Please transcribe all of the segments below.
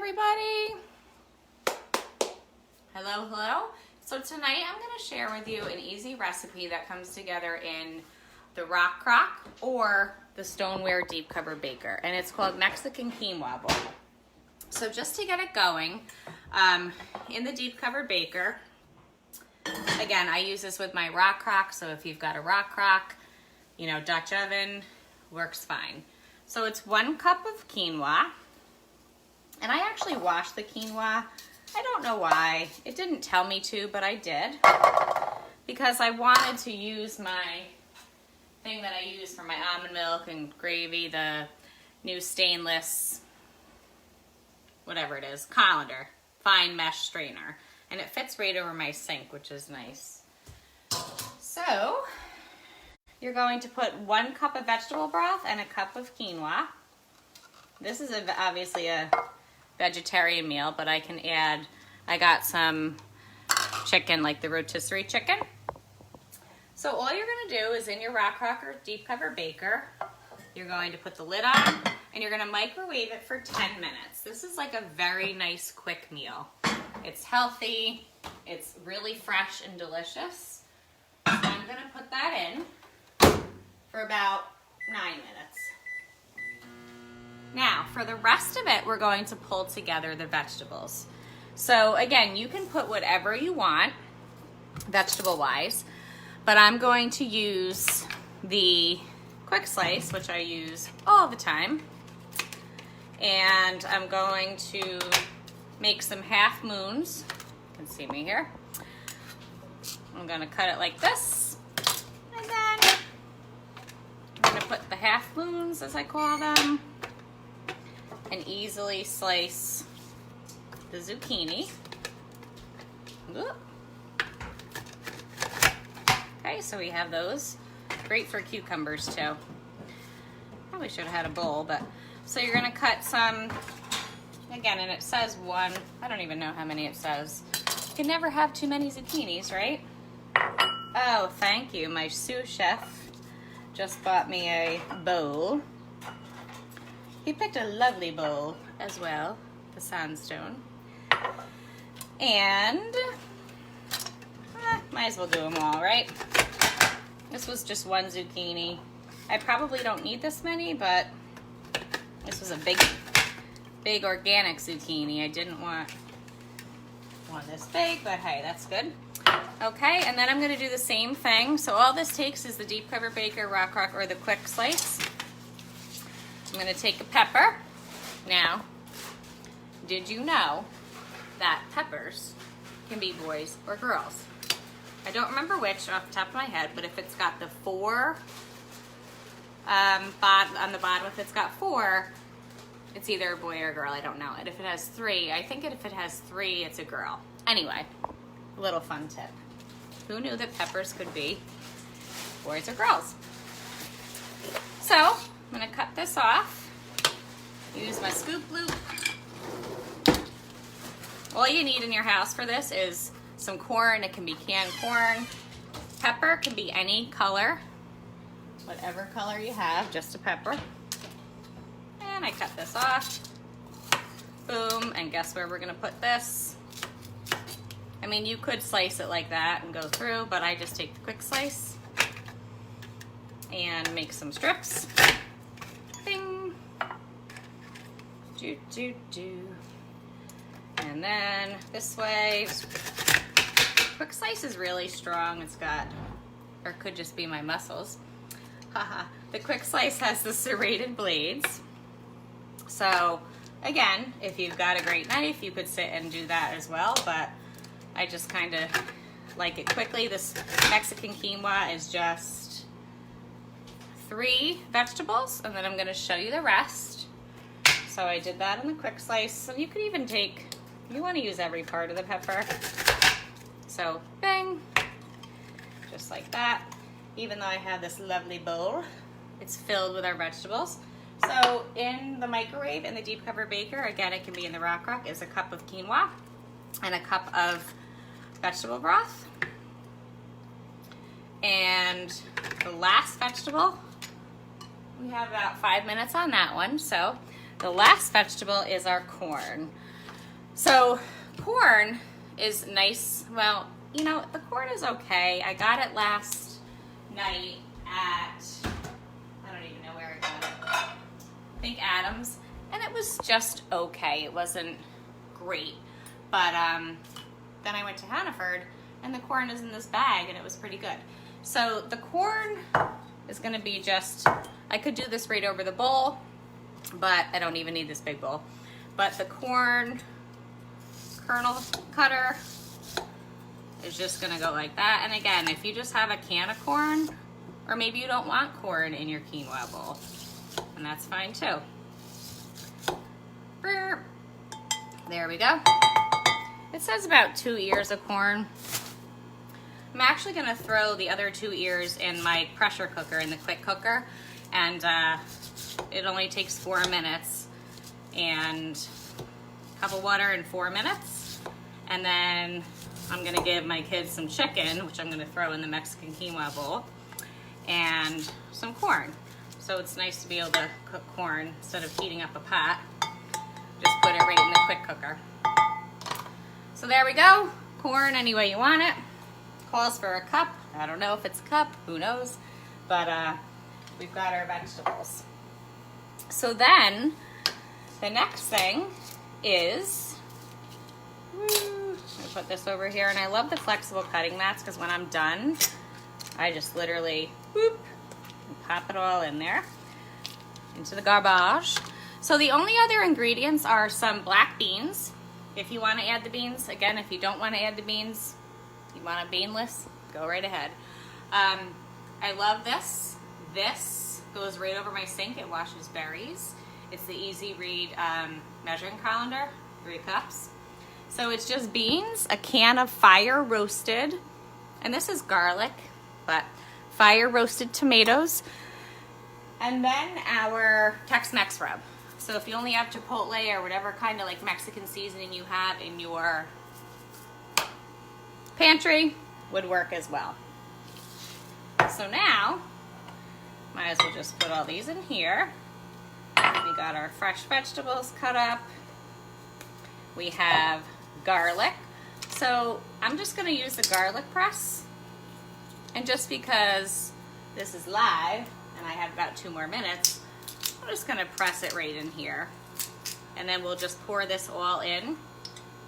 everybody. Hello. So tonight I'm going to share with you an easy recipe that comes together in the rock crock or the stoneware deep cover baker, and it's called Mexican quinoa bowl. So just to get it going, in the deep cover baker, again, I use this with my rock crock, so if you've got a rock crock, you know, Dutch oven, works fine. So it's 1 cup of quinoa, and I actually washed the quinoa. I don't know why. It didn't tell me to, but I did, because I wanted to use my thing that I use for my almond milk and gravy, the new stainless, whatever it is, colander, fine mesh strainer. And it fits right over my sink, which is nice. So, you're going to put 1 cup of vegetable broth and a cup of quinoa. This is obviously a vegetarian meal, but I can add, I got some chicken, like the rotisserie chicken. So all you're gonna do is in your rock crock or deep cover baker, you're going to put the lid on and you're gonna microwave it for 10 minutes. This is like a very nice quick meal. It's healthy, it's really fresh and delicious. So I'm gonna put that in for about 9 minutes. Now, for the rest of it, we're going to pull together the vegetables. So again, you can put whatever you want, vegetable-wise, but I'm going to use the quick slice, which I use all the time. And I'm going to make some half moons. You can see me here. I'm gonna cut it like this. And then I'm gonna put the half moons, as I call them, and easily slice the zucchini. Oop. Okay, so we have those. Great for cucumbers too. Probably should have had a bowl, but so you're gonna cut some, again, and it says 1. I don't even know how many it says. You can never have too many zucchinis, right? Oh, thank you. My sous chef just bought me a bowl. He picked a lovely bowl as well, the sandstone. And might as well do them all, right? This was just 1 zucchini. I probably don't need this many, but this was a big organic zucchini. I didn't want one this big, but hey, that's good. Okay, and then I'm gonna do the same thing. So all this takes is the deep cover baker, rock crock, or the quick slice. I'm gonna take a pepper. Now, did you know that peppers can be boys or girls? I don't remember which off the top of my head, but if it's got the 4, on the bottom, if it's got 4, it's either a boy or a girl, I don't know. And if it has 3, I think if it has 3, it's a girl. Anyway, little fun tip. Who knew that peppers could be boys or girls? So, I'm gonna cut this off. Use my scoop loop. All you need in your house for this is some corn. It can be canned corn. Pepper can be any color, whatever color you have, just a pepper. And I cut this off. Boom, and guess where we're gonna put this? I mean, you could slice it like that and go through, but I just take the quick slice and make some strips. Bing. Do. And then this way, quick slice is really strong. It's got, or it could just be my muscles. Haha. The quick slice has the serrated blades. So again, if you've got a great knife, you could sit and do that as well, but I just kind of like it quickly. This Mexican quinoa is just 3 vegetables, and then I'm gonna show you the rest. So I did that in the quick slice. So you could even take, you wanna use every part of the pepper. So bang, just like that. Even though I have this lovely bowl, it's filled with our vegetables. So in the microwave, in the deep cover baker, again, it can be in the rock crock, is a cup of quinoa and a cup of vegetable broth. And the last vegetable, we have about 5 minutes on that one. So the last vegetable is our corn. So corn is nice. Well, you know, the corn is okay. I got it last night at, I don't even know where I got it. I think Adams. And it was just okay. It wasn't great. But then I went to Hannaford and the corn is in this bag and it was pretty good. So the corn is gonna be just, I could do this right over the bowl, but I don't even need this big bowl. But the corn kernel cutter is just gonna go like that. And again, if you just have a can of corn, or maybe you don't want corn in your quinoa bowl, and that's fine too. There we go. It says about 2 ears of corn. I'm actually gonna throw the other 2 ears in my pressure cooker, in the quick cooker, and it only takes 4 minutes, and a cup of water in 4 minutes. And then I'm gonna give my kids some chicken, which I'm gonna throw in the Mexican quinoa bowl, and some corn. So it's nice to be able to cook corn instead of heating up a pot. Just put it right in the quick cooker. So there we go. Corn any way you want it. Calls for a cup. I don't know if it's a cup, who knows? But we've got our vegetables. So then the next thing is, I'm gonna put this over here, and I love the flexible cutting mats because when I'm done, I just literally whoop, and pop it all in there into the garbage. So the only other ingredients are some black beans. If you want to add the beans, again, if you don't want to add the beans, you want it beanless, go right ahead. I love this. This goes right over my sink. It washes berries. It's the Easy Read measuring colander, 3 cups. So it's just beans, a can of fire roasted, and this is garlic, but fire roasted tomatoes, and then our Tex-Mex rub. So if you only have Chipotle or whatever kind of like Mexican seasoning you have in your pantry, would work as well. So now, might as well just put all these in here. We got our fresh vegetables cut up. We have garlic. So I'm just gonna use the garlic press. And just because this is live and I have about 2 more minutes, I'm just gonna press it right in here. And then we'll just pour this all in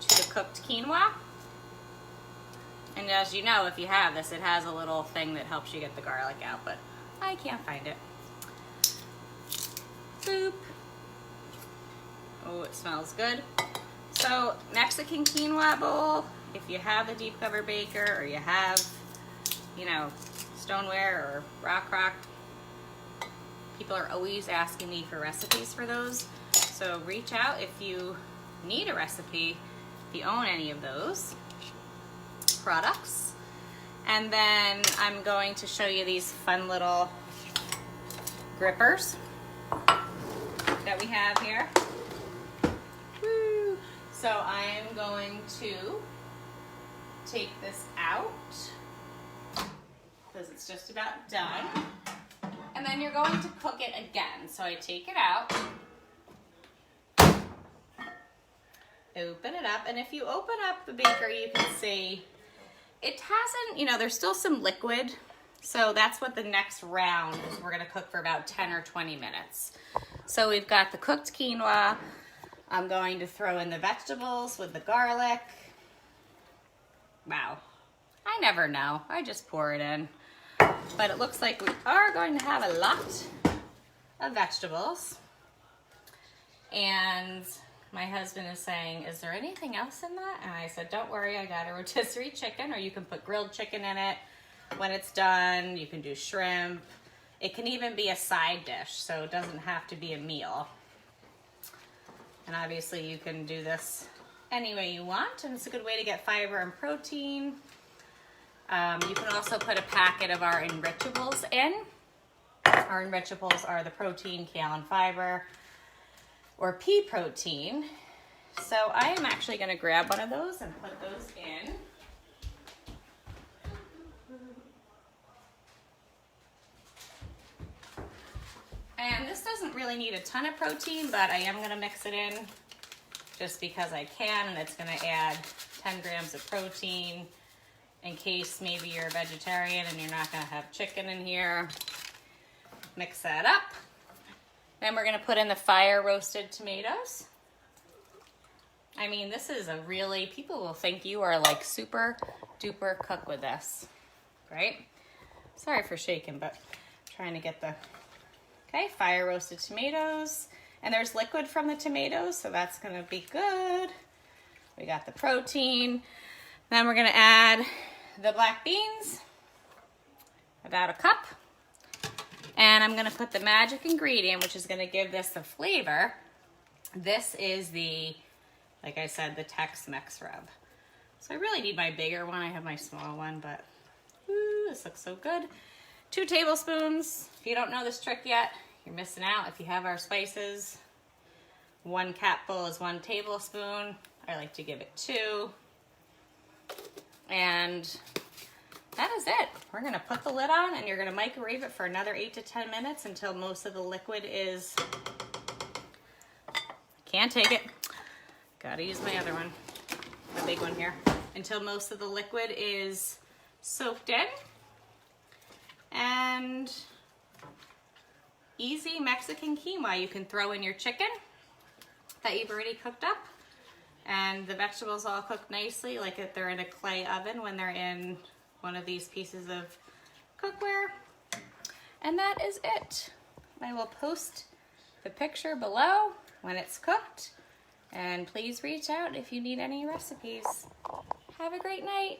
to the cooked quinoa. And as you know, if you have this, it has a little thing that helps you get the garlic out, but I can't find it. Boop. Oh, it smells good. So Mexican quinoa bowl, if you have a deep cover baker or you have, you know, stoneware or rock crock, people are always asking me for recipes for those. So reach out if you need a recipe, if you own any of those products. And then I'm going to show you these fun little grippers that we have here. Woo. So I am going to take this out because it's just about done. And then you're going to cook it again. So I take it out, open it up, and if you open up the baker, you can see it hasn't, you know, there's still some liquid. So that's what the next round is. We're gonna cook for about 10 or 20 minutes. So we've got the cooked quinoa. I'm going to throw in the vegetables with the garlic. Wow, I never know. I just pour it in. But it looks like we are going to have a lot of vegetables. And my husband is saying, is there anything else in that? And I said, don't worry, I got a rotisserie chicken, or you can put grilled chicken in it when it's done. You can do shrimp. It can even be a side dish, so it doesn't have to be a meal. And obviously you can do this any way you want, and it's a good way to get fiber and protein. You can also put a packet of our enrichables in. Our enrichables are the protein, kale, and fiber, or pea protein. So I am actually going to grab one of those and put those in. And this doesn't really need a ton of protein, but I am going to mix it in just because I can, and it's gonna add 10 grams of protein in case maybe you're a vegetarian and you're not gonna have chicken in here. Mix that up. Then we're gonna put in the fire roasted tomatoes. I mean, this is a really, people will think you are like super duper cook with this, right? Sorry for shaking, but I'm trying to get the, okay, fire roasted tomatoes. And there's liquid from the tomatoes, so that's gonna be good. We got the protein. Then we're gonna add the black beans, about a cup. And I'm gonna put the magic ingredient, which is gonna give this the flavor. This is the, like I said, the Tex-Mex rub. So I really need my bigger one. I have my small one, but ooh, this looks so good. 2 tablespoons. If you don't know this trick yet, you're missing out. If you have our spices, 1 capful is 1 tablespoon. I like to give it 2. And that is it. We're gonna put the lid on and you're gonna microwave it for another 8 to 10 minutes until most of the liquid is, can't take it. Gotta use my other one, the big one here. Until most of the liquid is soaked in. And easy Mexican quinoa. You can throw in your chicken that you've already cooked up. And the vegetables all cook nicely, like if they're in a clay oven when they're in one of these pieces of cookware. And that is it. I will post the picture below when it's cooked. And please reach out if you need any recipes. Have a great night.